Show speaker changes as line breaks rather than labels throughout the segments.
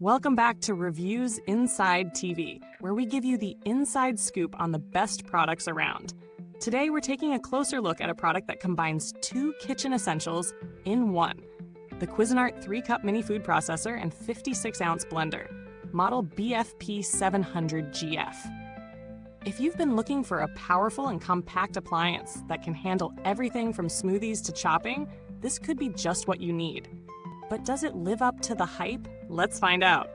Welcome back to Reviews Inside TV, where we give you the inside scoop on the best products around. Today, we're taking a closer look at a product that combines two kitchen essentials in one: the Cuisinart 3-cup mini food processor and 56-ounce blender, model BFP 700GF. If you've been looking for a powerful and compact appliance that can handle everything from smoothies to chopping, this could be just what you need. But does it live up to the hype? Let's find out.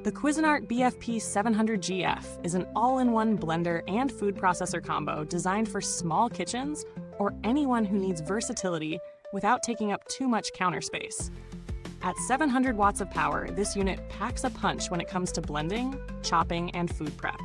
The Cuisinart BFP 700GF is an all-in-one blender and food processor combo designed for small kitchens or anyone who needs versatility without taking up too much counter space. At 700 watts of power, this unit packs a punch when it comes to blending, chopping, and food prep.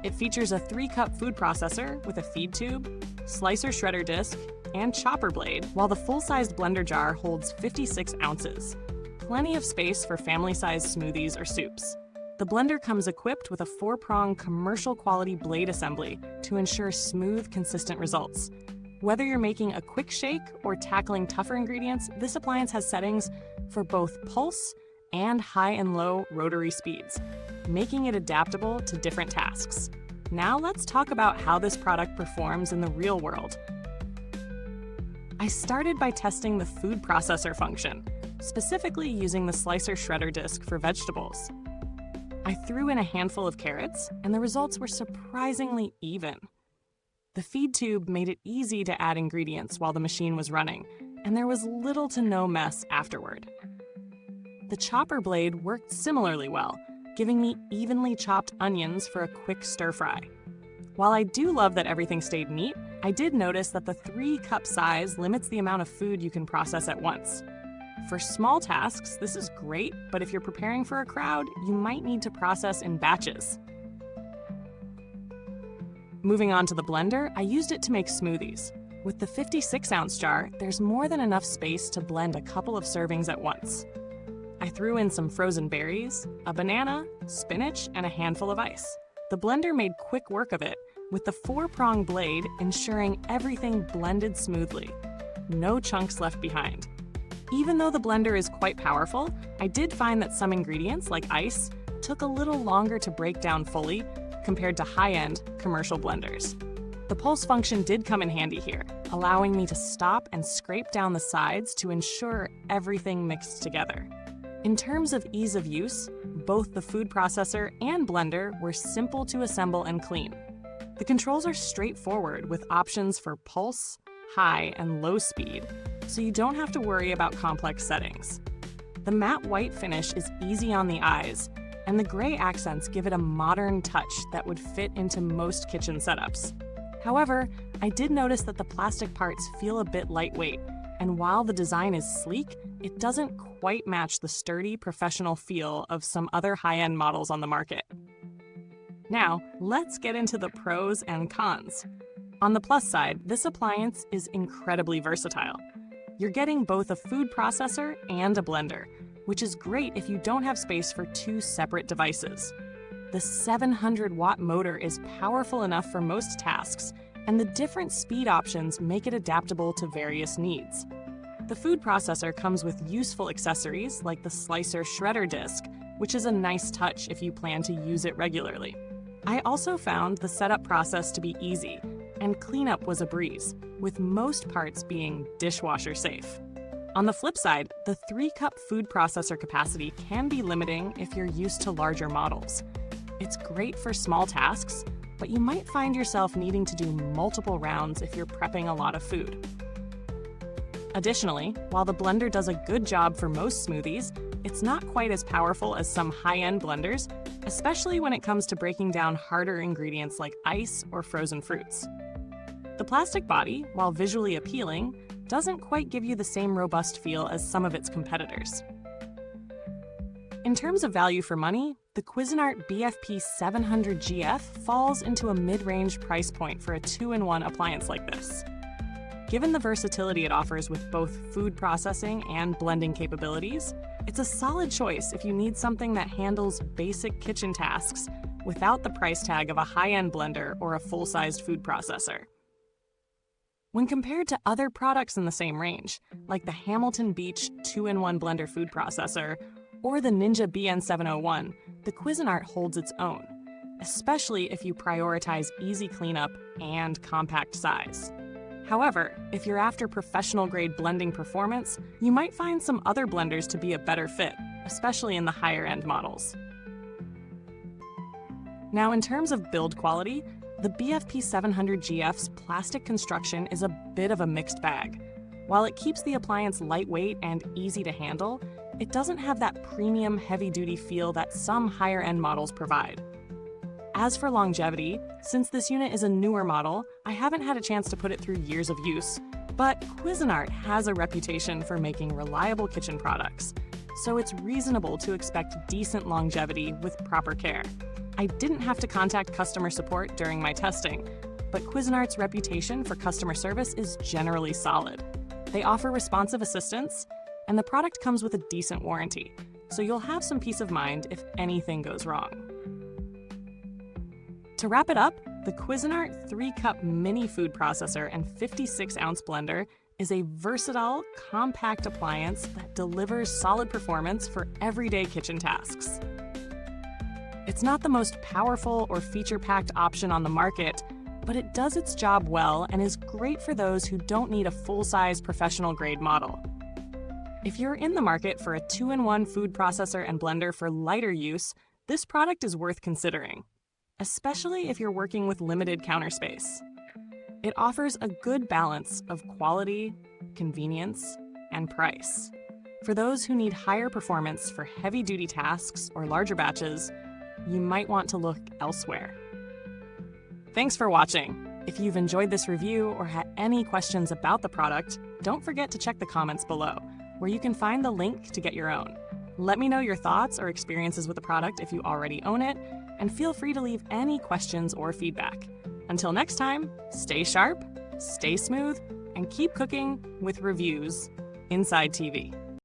It features a 3-cup food processor with a feed tube, slicer shredder disc, and chopper blade, while the full-sized blender jar holds 56 ounces. Plenty of space for family-sized smoothies or soups. The blender comes equipped with a 4-prong commercial-quality blade assembly to ensure smooth, consistent results. Whether you're making a quick shake or tackling tougher ingredients, this appliance has settings for both pulse and high and low rotary speeds, making it adaptable to different tasks. Now let's talk about how this product performs in the real world. I started by testing the food processor function, specifically using the slicer shredder disc for vegetables. I threw in a handful of carrots, and the results were surprisingly even. The feed tube made it easy to add ingredients while the machine was running, and there was little to no mess afterward. The chopper blade worked similarly well, giving me evenly chopped onions for a quick stir fry. While I do love that everything stayed neat, I did notice that the 3-cup size limits the amount of food you can process at once. For small tasks, this is great, but if you're preparing for a crowd, you might need to process in batches. Moving on to the blender, I used it to make smoothies. With the 56-ounce jar, there's more than enough space to blend a couple of servings at once. I threw in some frozen berries, a banana, spinach, and a handful of ice. The blender made quick work of it, with the 4-prong blade ensuring everything blended smoothly. No chunks left behind. Even though the blender is quite powerful, I did find that some ingredients, like ice, took a little longer to break down fully compared to high-end commercial blenders. The pulse function did come in handy here, allowing me to stop and scrape down the sides to ensure everything mixed together. In terms of ease of use, both the food processor and blender were simple to assemble and clean. The controls are straightforward with options for pulse, high, and low speed, so you don't have to worry about complex settings. The matte white finish is easy on the eyes, and the gray accents give it a modern touch that would fit into most kitchen setups. However, I did notice that the plastic parts feel a bit lightweight, and while the design is sleek, it doesn't quite match the sturdy, professional feel of some other high-end models on the market. Now, let's get into the pros and cons. On the plus side, this appliance is incredibly versatile. You're getting both a food processor and a blender, which is great if you don't have space for two separate devices. The 700-watt motor is powerful enough for most tasks, and the different speed options make it adaptable to various needs. The food processor comes with useful accessories like the slicer shredder disc, which is a nice touch if you plan to use it regularly. I also found the setup process to be easy, and cleanup was a breeze, with most parts being dishwasher safe. On the flip side, the 3-cup food processor capacity can be limiting if you're used to larger models. It's great for small tasks, but you might find yourself needing to do multiple rounds if you're prepping a lot of food. Additionally, while the blender does a good job for most smoothies, it's not quite as powerful as some high-end blenders, especially when it comes to breaking down harder ingredients like ice or frozen fruits. The plastic body, while visually appealing, doesn't quite give you the same robust feel as some of its competitors. In terms of value for money, the Cuisinart BFP 700GF falls into a mid-range price point for a 2-in-1 appliance like this. Given the versatility it offers with both food processing and blending capabilities, it's a solid choice if you need something that handles basic kitchen tasks without the price tag of a high-end blender or a full-sized food processor. When compared to other products in the same range, like the Hamilton Beach 2-in-1 blender food processor or the Ninja BN701, the Cuisinart holds its own, especially if you prioritize easy cleanup and compact size. However, if you're after professional-grade blending performance, you might find some other blenders to be a better fit, especially in the higher-end models. Now, in terms of build quality, the BFP700GF's plastic construction is a bit of a mixed bag. While it keeps the appliance lightweight and easy to handle, it doesn't have that premium heavy-duty feel that some higher-end models provide. As for longevity, since this unit is a newer model, I haven't had a chance to put it through years of use, but Cuisinart has a reputation for making reliable kitchen products, so it's reasonable to expect decent longevity with proper care. I didn't have to contact customer support during my testing, but Cuisinart's reputation for customer service is generally solid. They offer responsive assistance, and the product comes with a decent warranty, so you'll have some peace of mind if anything goes wrong. To wrap it up, the Cuisinart 3-cup mini food processor and 56-ounce blender is a versatile, compact appliance that delivers solid performance for everyday kitchen tasks. It's not the most powerful or feature-packed option on the market, but it does its job well and is great for those who don't need a full-size professional-grade model. If you're in the market for a 2-in-1 food processor and blender for lighter use, this product is worth considering, especially if you're working with limited counter space. It offers a good balance of quality, convenience, and price. For those who need higher performance for heavy-duty tasks or larger batches, you might want to look elsewhere. Thanks for watching. If you've enjoyed this review or had any questions about the product, don't forget to check the comments below, where you can find the link to get your own. Let me know your thoughts or experiences with the product if you already own it, and feel free to leave any questions or feedback. Until next time, stay sharp, stay smooth, and keep cooking with Reviews Inside TV.